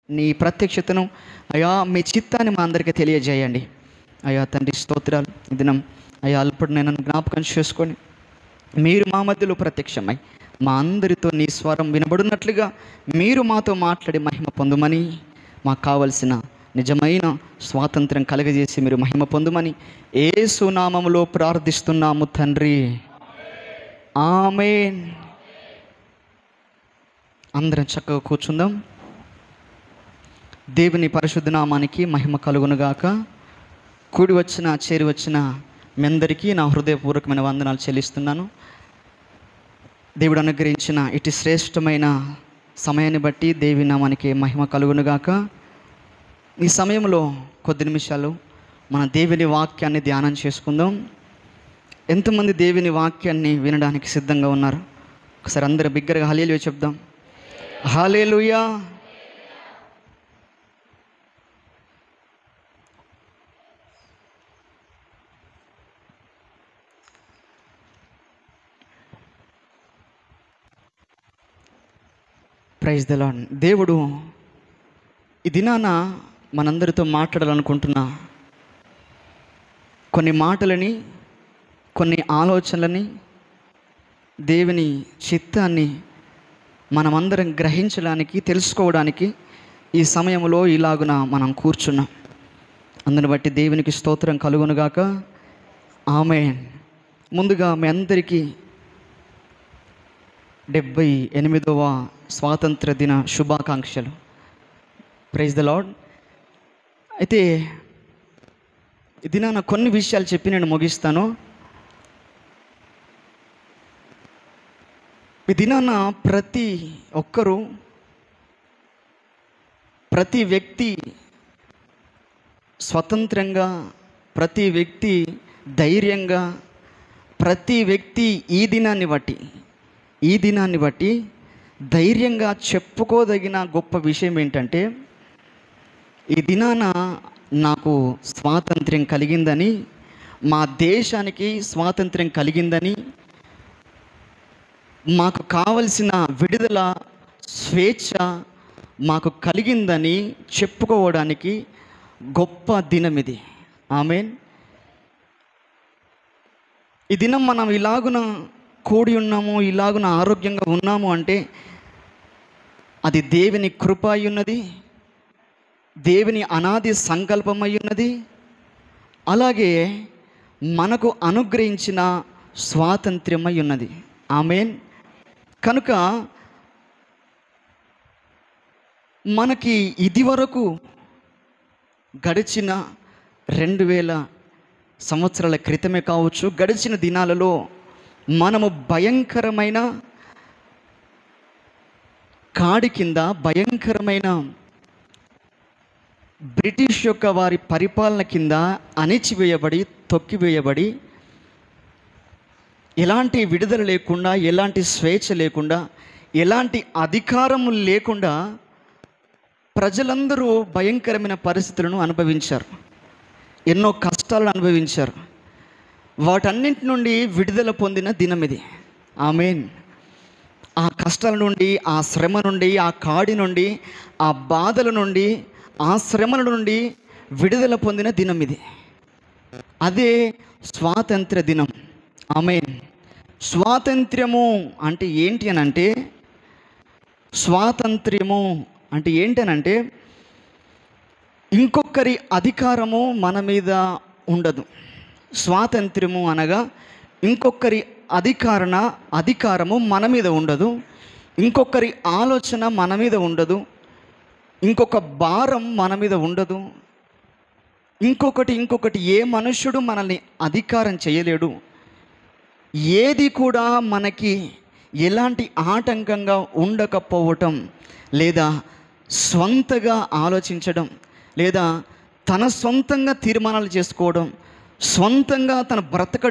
నీ ప్రత్యక్షతను అయా మీ చిత్తాన్ని మా అందరికీ తెలియజేయండి. అయా తండ్రి స్తోత్రాలు. ఈ దినం అయా అల్పడు నేను జ్ఞాపకం చేసుకొని మీరు మా మధ్యలో ప్రత్యక్షమై మా అందరితో నీ స్వరం వినబడినట్లుగా మీరు మాతో మాట్లాడి మహిమ పొందుమని, మాకు కావలసిన నిజమైన స్వాతంత్రం కలగజేసి మీరు మహిమ పొందుమని యేసు నామములో ప్రార్థిస్తున్నాము తండ్రి. ఆమేన్. అందరం చక్కగా కూర్చుందాం. దేవుని పరిశుద్ధ నామానికి మహిమ కలుగునుగాక. కూడి వచ్చిన చేరి వచ్చిన మీ అందరికీ నా హృదయపూర్వకమైన వందనాలు చెల్లిస్తున్నాను. దేవుడు అనుగ్రహించిన ఇటు శ్రేష్టమైన సమయాన్ని బట్టి దేవుని నామానికి మహిమ కలుగునుగాక. ఈ సమయంలో కొద్ది నిమిషాలు మన దేవుని వాక్యాన్ని ధ్యానం చేసుకుందాం. ఎంతమంది దేవుని వాక్యాన్ని వినడానికి సిద్ధంగా ఉన్నారు? ఒకసారి అందరూ బిగ్గరగా హల్లెలూయా చెప్దాం. హల్లెలూయా. Praise the Lord. దేవుడు ఈ దినాన మనందరితో మాట్లాడాలనుకుంటున్న కొన్ని మాటలని, కొన్ని ఆలోచనలని, దేవుని చిత్తాన్ని మనమందరం గ్రహించడానికి, తెలుసుకోవడానికి ఈ సమయంలో ఇలాగున మనం కూర్చున్నాం. అందుని బట్టి దేవునికి స్తోత్రం కలుగునుగాక. ఆమేన్. ముందుగా మీ అందరికీ 78వ స్వాతంత్ర దిన శుభాకాంక్షలు. Praise the lord. అయితే ఈ దినాన కొన్ని విషయాలు చెప్పి నేను ముగిస్తాను. ఈ దినాన ప్రతి ఒక్కరూ, ప్రతి వ్యక్తి స్వతంత్రంగా, ప్రతి వ్యక్తి ధైర్యంగా, ప్రతి వ్యక్తి ఈ దినాన్ని బట్టి ధైర్యంగా చెప్పుకోదగిన గొప్ప విషయం ఏంటంటే, ఈ దినాన నాకు స్వాతంత్ర్యం కలిగిందని, మా దేశానికి స్వాతంత్ర్యం కలిగిందని, మాకు కావలసిన విడుదల, స్వేచ్ఛ మాకు కలిగిందని చెప్పుకోవడానికి గొప్ప దినం ఇది. ఆమేన్. ఈ దినం మనం ఇలాగున కూడి ఉన్నాము, ఇలాగున ఆరోగ్యంగా ఉన్నాము అంటే అది దేవుని కృప అయి ఉన్నది, దేవుని అనాది సంకల్పం అయి ఉన్నది, అలాగే మనకు అనుగ్రహించిన స్వాతంత్ర్యం అయి ఉన్నది. ఆమేన్. కనుక మనకి ఇదివరకు గడిచిన 2000 సంవత్సరాల క్రితమే కావచ్చు, గడిచిన దినాలలో మనము భయంకరమైన కాడి కింద, భయంకరమైన బ్రిటిష్ యొక్క వారి పరిపాలన కింద అణిచివేయబడి, తొక్కివేయబడి, ఎలాంటి విడుదల లేకుండా, ఎలాంటి స్వేచ్ఛ లేకుండా, ఎలాంటి అధికారము లేకుండా ప్రజలందరూ భయంకరమైన పరిస్థితులను అనుభవించారు, ఎన్నో కష్టాలను అనుభవించారు. వాటన్నింటి నుండి విడుదల పొందిన దినం ఇది. ఆమేన్. ఆ కష్టాల నుండి, ఆ శ్రమ నుండి, ఆ కాడి నుండి, ఆ బాధల నుండి, ఆ శ్రమల నుండి విడుదల పొందిన దినం ఇది. అదే స్వాతంత్ర దినం. ఆమేన్. స్వాతంత్ర్యము అంటే ఏంటి అని అంటే, స్వాతంత్ర్యము అంటే ఏంటనంటే ఇంకొకరి అధికారము మన మీద ఉండదు. స్వాతంత్ర్యము అనగా ఇంకొకరి అధికారము మన మీద ఉండదు, ఇంకొకరి ఆలోచన మన మీద ఉండదు, ఇంకొక భారం మన మీద ఉండదు, ఇంకొకటి ఏ మనుష్యుడు మనల్ని అధికారం చేయలేడు. ఏది కూడా మనకి ఎలాంటి ఆటంకంగా ఉండకపోవటం, లేదా స్వంతగా ఆలోచించడం, లేదా తన సొంతంగా తీర్మానాలు చేసుకోవడం, సొంతంగా తన బ్రతక